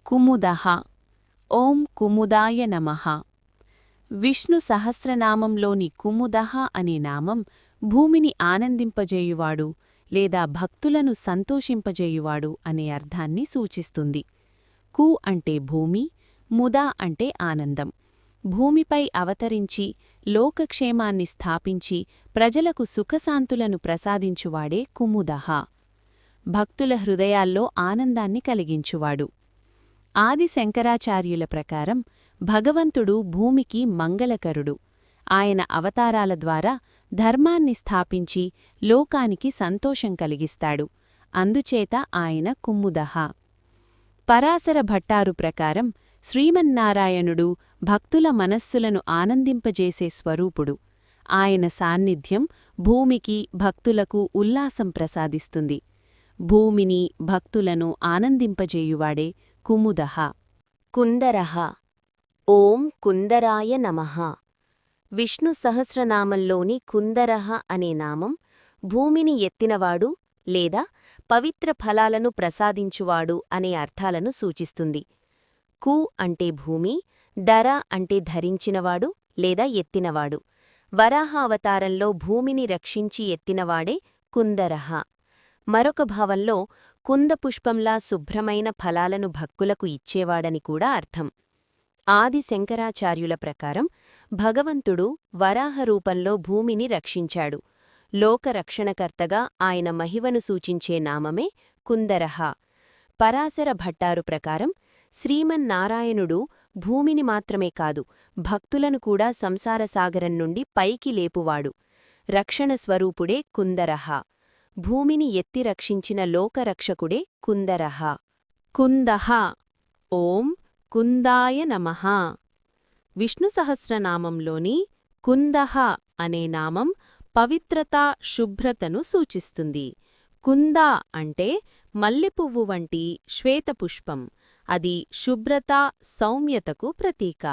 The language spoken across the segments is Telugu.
కుముదః. ఓం కుముదాయ నమః. విష్ణు సహస్రనామంలోని కుముదః అనే నామం భూమిని ఆనందింపజేయువాడు లేదా భక్తులను సంతోషింపజేయువాడు అనే అర్థాన్ని సూచిస్తుంది. కు అంటే భూమి, ముద అంటే ఆనందం. భూమిపై అవతరించి లోకక్షేమాన్ని స్థాపించి ప్రజలకు సుఖశాంతులను ప్రసాదించువాడే కుముదః. భక్తుల హృదయాల్లో ఆనందాన్ని కలిగించువాడు. ఆది శంకరాచార్యుల ప్రకారం భగవంతుడు భూమికి మంగళకరుడు. ఆయన అవతారాల ద్వారా ధర్మాన్ని స్థాపించి లోకానికి సంతోషం కలిగిస్తాడు. అందుచేత ఆయన కుముదః. పరాశర భట్టారు ప్రకారం శ్రీమన్నారాయణుడు భక్తుల మనస్సులను ఆనందింపజేసే స్వరూపుడు. ఆయన సాన్నిధ్యం భూమికి, భక్తులకు ఉల్లాసం ప్రసాదిస్తుంది. భూమిని, భక్తులను ఆనందింపజేయువాడే కుముదః. కుందరః. ఓం కుందరాయ నమః. విష్ణు సహస్రనామంలోని కుందరః అనే నామం భూమిని ఎత్తినవాడు లేదా పవిత్ర ఫలాలను ప్రసాదించువాడు అనే అర్థాలను సూచిస్తుంది. కు అంటే భూమి, దర అంటే ధరించినవాడు లేదా ఎత్తినవాడు. వరాహ అవతారంలో భూమిని రక్షించి ఎత్తినవాడే కుందరః. మరొక భావంలో కుందపుష్పంలా శుభ్రమైన ఫలాలను భక్తులకు ఇచ్చేవాడని కూడా అర్థం. ఆది శంకరాచార్యుల ప్రకారం భగవంతుడు వరాహ రూపంలో భూమిని రక్షించాడు. లోకరక్షణకర్తగా ఆయన మహిమను సూచించే నామమే కుందరః. పరాశర భట్టారు ప్రకారం శ్రీమన్నారాయణుడు భూమిని మాత్రమే కాదు, భక్తులను కూడా సంసారసాగరం నుండి పైకి లేపువాడు. రక్షణ స్వరూపుడే కుందరః. భూమిని ఎత్తి రక్షించిన లోకరక్షకుడే కుందరః. కుందః. ఓం కుందాయ నమః. విష్ణు సహస్రనామంలోని కుందః అనే నామం పవిత్రత, శుభ్రతను సూచిస్తుంది. కుంద అంటే మల్లెపువ్వు వంటి శ్వేతపుష్పం. అది శుభ్రత, సౌమ్యతకు ప్రతీక.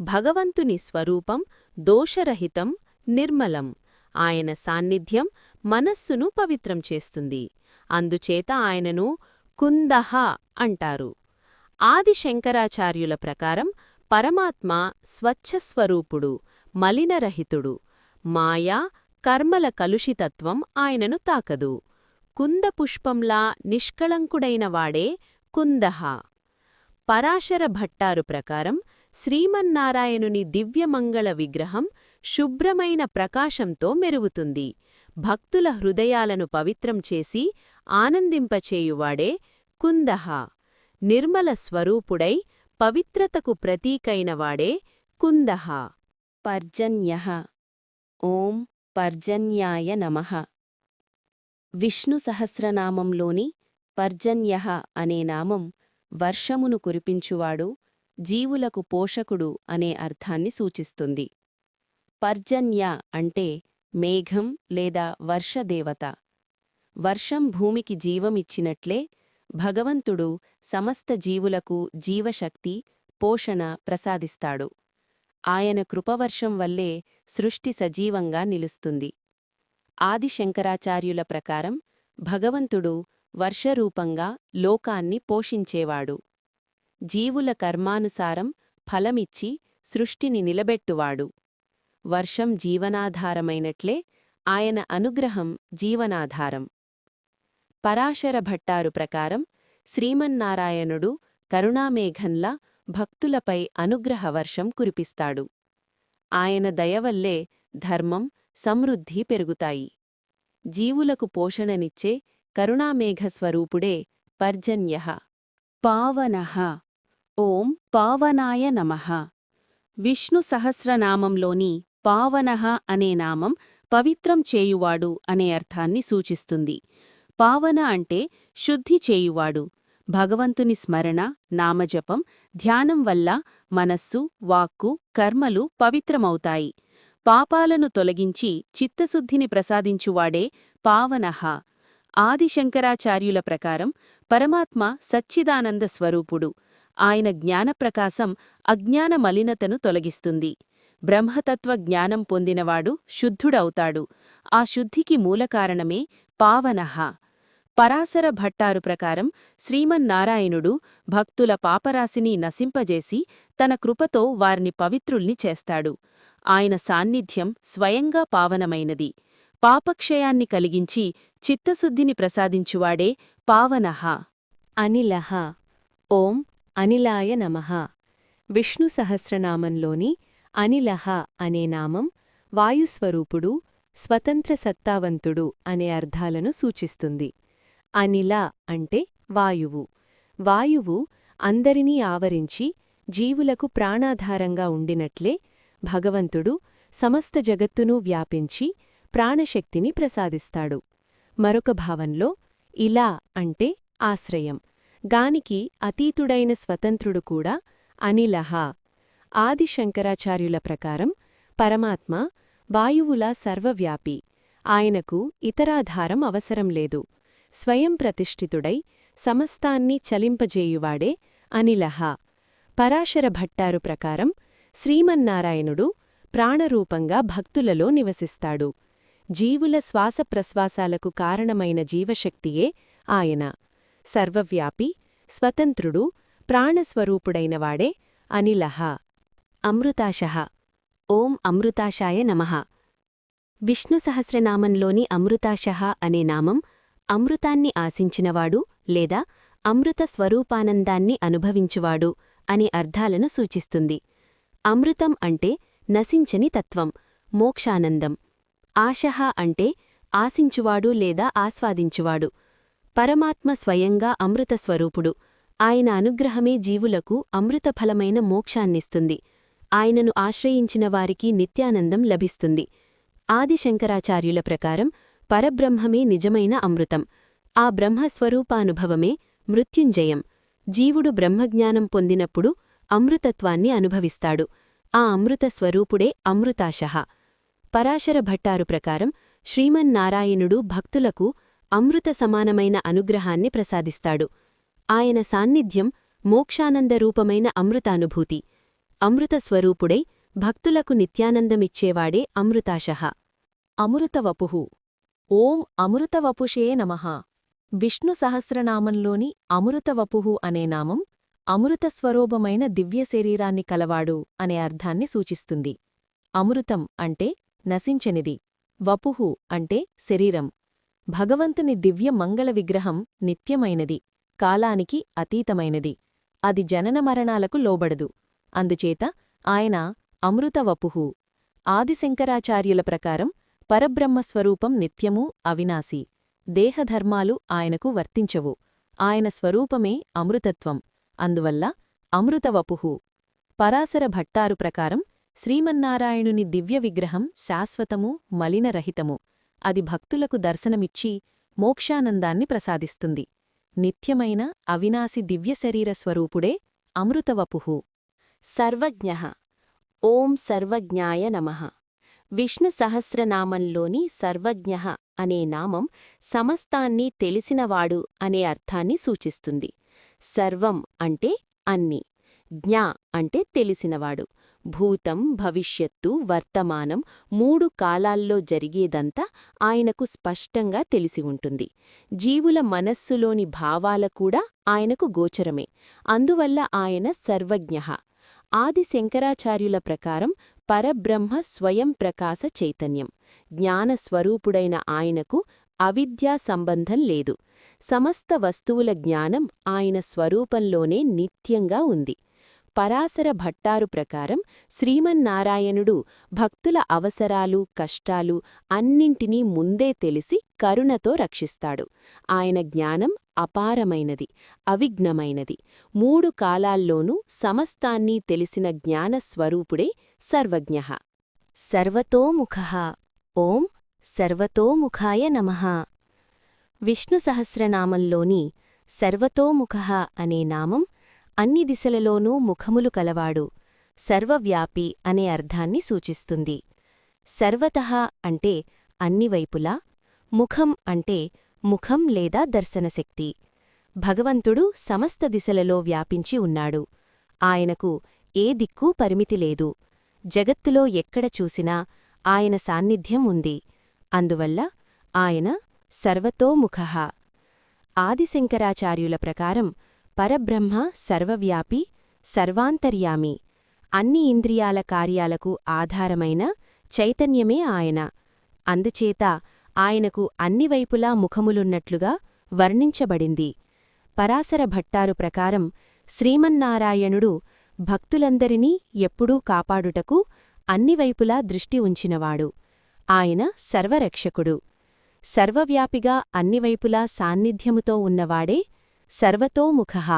భగవంతుని స్వరూపం దోషరహితం, నిర్మలం. ఆయన సాన్నిధ్యం మనస్సును పవిత్రం చేస్తుంది. అందుచేత ఆయనను కుందః అంటారు. ఆది శంకరాచార్యుల ప్రకారం పరమాత్మ స్వచ్ఛస్వరూపుడు, మలినరహితుడు. మాయా, కర్మల కలుషితత్వం ఆయనను తాకదు. కుందపుష్పంలా నిష్కళంకుడైనవాడే కుందః. పరాశర భట్టారు ప్రకారం శ్రీమన్నారాయణుని దివ్యమంగళ విగ్రహం శుభ్రమైన ప్రకాశంతో మెరుగుతుంది. భక్తుల హృదయాలను పవిత్రం చేసి ఆనందింపచేయువాడే కుందః. నిర్మల స్వరూపుడై పవిత్రతకు ప్రతీకైనవాడే కుందః. పర్జన్యః. ఓం పర్జన్యాయ నమః. విష్ణు సహస్రనామంలోని పర్జన్యః అనే నామం వర్షమును కురిపించువాడు, జీవులకు పోషకుడు అనే అర్థాన్ని సూచిస్తుంది. పర్జన్య అంటే మేఘం లేదా వర్షదేవత. వర్షం భూమికి జీవమిచ్చినట్లే భగవంతుడు సమస్త జీవులకు జీవశక్తి, పోషణ ప్రసాదిస్తాడు. ఆయన కృపవర్షం వల్లే సృష్టి సజీవంగా నిలుస్తుంది. ఆది శంకరాచార్యుల ప్రకారం భగవంతుడు వర్షరూపంగా లోకాన్ని పోషించేవాడు. జీవుల కర్మానుసారం ఫలమిచ్చి సృష్టిని నిలబెట్టువాడు. వర్షం జీవనాధారమైనట్లే ఆయన అనుగ్రహం జీవనాధారం. పరాశర భట్టారు ప్రకారం శ్రీమన్నారాయణుడు కరుణామేఘంలా భక్తులపై అనుగ్రహవర్షం కురిపిస్తాడు. ఆయన దయవల్లే ధర్మం, సమృద్ధి పెరుగుతాయి. జీవులకు పోషణనిచ్చే కరుణామేఘస్వరూపుడే పర్జన్యః. పావనః. ఓం పావనాయ నమః. విష్ణు సహస్రనామంలోని పావనః అనే నామం పవిత్రం చేయువాడు అనే అర్థాన్ని సూచిస్తుంది. పావన అంటే శుద్ధి చేయువాడు. భగవంతుని స్మరణ, నామజపం, ధ్యానం వల్ల మనస్సు, వాక్కు, కర్మలు పవిత్రమవుతాయి. పాపాలను తొలగించి చిత్తశుద్ధిని ప్రసాదించువాడే పావనః. ఆది శంకరాచార్యుల ప్రకారం పరమాత్మ సచ్చిదానంద స్వరూపుడు. ఆయన జ్ఞానప్రకాశం అజ్ఞాన మలినతను తొలగిస్తుంది. బ్రహ్మతత్వ జ్ఞానం పొందినవాడు శుద్ధుడవుతాడు. ఆ శుద్ధికి మూలకారణమే పావనః. పరాశర భట్టారు ప్రకారం శ్రీమన్నారాయణుడు భక్తుల పాపరాశిని నశింపజేసి తన కృపతో వారిని పవిత్రుల్ని చేస్తాడు. ఆయన సాన్నిధ్యం స్వయంగా పావనమైనది. పాపక్షయాన్ని కలిగించి చిత్తశుద్ధిని ప్రసాదించువాడే పావనః. అనిలః. ఓం అనిలాయ నమః. విష్ణు సహస్రనామంలోని అనిలః అనే నామం వాయుస్వరూపుడు, స్వతంత్ర సత్తావంతుడు అనే అర్థాలను సూచిస్తుంది. అనిల అంటే వాయువు. వాయువు అందరినీ ఆవరించి జీవులకు ప్రాణాధారంగా ఉండినట్లే భగవంతుడు సమస్త జగత్తునూ వ్యాపించి ప్రాణశక్తిని ప్రసాదిస్తాడు. మరొక భావంలో ఇలా అంటే ఆశ్రయం, గానికి అతీతుడైన స్వతంత్రుడు కూడా అనిలః. ఆది శంకరాచార్యుల ప్రకారం పరమాత్మ వాయువులా సర్వవ్యాపి. ఆయనకు ఇతరాధారం అవసరం లేదు. స్వయం ప్రతిష్ఠితుడై సమస్తాన్ని చలింపజేయువాడే అనిలః. పరాశర భట్టారు ప్రకారం శ్రీమన్నారాయణుడు ప్రాణరూపంగా భక్తులలో నివసిస్తాడు. జీవుల శ్వాసప్రశ్వాసాలకు కారణమైన జీవశక్తియే ఆయన. సర్వవ్యాపి, స్వతంత్రుడు, ప్రాణస్వరూపుడైనవాడే అనిలః. అమృతాశః. ఓం అమృతాశాయ నమః. విష్ణు సహస్రనామంలోని అమృతాశః అనే నామం అమృతాన్ని ఆశించినవాడు లేదా అమృత స్వరూపానందాన్ని అనుభవించువాడు అనే అర్థాలను సూచిస్తుంది. అమృతం అంటే నశించని తత్వం, మోక్షానందం. ఆశః అంటే ఆశించువాడు లేదా ఆస్వాదించువాడు. పరమాత్మ స్వయంగా అమృత స్వరూపుడు. ఆయన అనుగ్రహమే జీవులకు అమృతఫలమైన మోక్షాన్నిస్తుంది. ఆయనను ఆశ్రయించిన వారికి నిత్యానందం లభిస్తుంది. ఆది శంకరాచార్యుల ప్రకారం పరబ్రహ్మమే నిజమైన అమృతం. ఆ బ్రహ్మస్వరూపానుభవమే మృత్యుంజయం. జీవుడు బ్రహ్మజ్ఞానం పొందినప్పుడు అమృతత్వాన్ని అనుభవిస్తాడు. ఆ అమృత స్వరూపుడే అమృతాశః. పరాశర భట్టారు ప్రకారం శ్రీమన్నారాయణుడు భక్తులకు అమృత సమానమైన అనుగ్రహాన్ని ప్రసాదిస్తాడు. ఆయన సాన్నిధ్యం మోక్షానందరూపమైన అమృతానుభూతి. అమృత స్వరూపుడై భక్తులకు నిత్యానందమిచ్చేవాడే అమృతాశః. అమృతవపుః. ఓం అమృతవపుషే నమః. విష్ణు సహస్రనామంలోని అమృతవపుః అనే నామం అమృతస్వరూపమైన దివ్య శరీరాన్ని కలవాడు అనే అర్థాన్ని సూచిస్తుంది. అమృతం అంటే నశించనిది, వపుః అంటే శరీరం. భగవంతుని దివ్య మంగళ విగ్రహం నిత్యమైనది, కాలానికి అతీతమైనది. అది జననమరణాలకు లోబడదు. అందుచేత ఆయన అమృతవపుః. ఆదిశంకరాచార్యుల ప్రకారం పరబ్రహ్మస్వరూపం నిత్యమూ అవినాశీ. దేహధర్మాలు ఆయనకు వర్తించవు. ఆయన స్వరూపమే అమృతత్వం. అందువల్ల అమృతవపుః. పరాశర భట్టారు ప్రకారం శ్రీమన్నారాయణుని దివ్య విగ్రహం శాశ్వతమూ మలినరహితము. అది భక్తులకు దర్శనమిచ్చి మోక్షానందాన్ని ప్రసాదిస్తుంది. నిత్యమైన అవినాశి దివ్యశరీర స్వరూపుడే అమృతవపుః. సర్వజ్ఞః. ఓం సర్వజ్ఞాయ నమః. విష్ణు సహస్రనామంలోని సర్వజ్ఞః అనే నామం సమస్తాన్ని తెలిసినవాడు అనే అర్థాన్ని సూచిస్తుంది. సర్వం అంటే అన్ని, జ్ఞా అంటే తెలిసినవాడు. భూతం, భవిష్యత్తు, వర్తమానం 3 కాలాల్లో జరిగేదంతా ఆయనకు స్పష్టంగా తెలిసి ఉంటుంది. జీవుల మనస్సులోని భావాల కూడా ఆయనకు గోచరమే. అందువల్ల ఆయన సర్వజ్ఞః. ఆది శంకరాచార్యుల ప్రకారం పరబ్రహ్మ స్వయం ప్రకాశ చైతన్యం. జ్ఞానస్వరూపుడైన ఆయనకు అవిద్యా సంబంధం లేదు. సమస్త వస్తువుల జ్ఞానం ఆయన స్వరూపంలోనే నిత్యంగా ఉంది. పరాశర భట్టారు ప్రకారం శ్రీమన్నారాయణుడు భక్తుల అవసరాలు, కష్టాలు అన్నింటినీ ముందే తెలిసి కరుణతో రక్షిస్తాడు. ఆయన జ్ఞానం అపారమైనది, అవిఘ్నమైనది. 3 కాలాల్లోనూ సమస్తాన్నీ తెలిసిన జ్ఞానస్వరూపుడే సర్వజ్ఞః. సర్వతోముఖః. ఓం సర్వతోముఖాయ నమః. విష్ణు సహస్రనామంలోని సర్వతోముఖః అనే నామం అన్ని దిశలలోనూ ముఖములు కలవాడు, సర్వవ్యాపి అనే అర్థాన్ని సూచిస్తుంది. సర్వతః అంటే అన్నివైపులా, ముఖం అంటే ముఖం లేదా దర్శనశక్తి. భగవంతుడు సమస్త దిశలలో వ్యాపించి ఉన్నాడు. ఆయనకు ఏ దిక్కూ పరిమితి లేదు. జగత్తులో ఎక్కడ చూసినా ఆయన సాన్నిధ్యం ఉంది. అందువల్ల ఆయన సర్వతోముఖః. ఆదిశంకరాచార్యుల ప్రకారం పరబ్రహ్మ సర్వవ్యాపి సర్వాంతర్యామి, అన్ని ఇంద్రియాల కార్యాలకు ఆధారమైన చైతన్యమే ఆయన. అందుచేత ఆయనకు అన్నివైపులా ముఖములున్నట్లుగా వర్ణించబడింది. పరాశర భట్టారు ప్రకారం శ్రీమన్నారాయణుడు భక్తులందరినీ ఎప్పుడూ కాపాడుటకు అన్నివైపులా దృష్టి ఉంచినవాడు. ఆయన సర్వరక్షకుడు. సర్వవ్యాపిగా అన్నివైపులా సాన్నిధ్యముతో ఉన్నవాడే సర్వతోముఖః.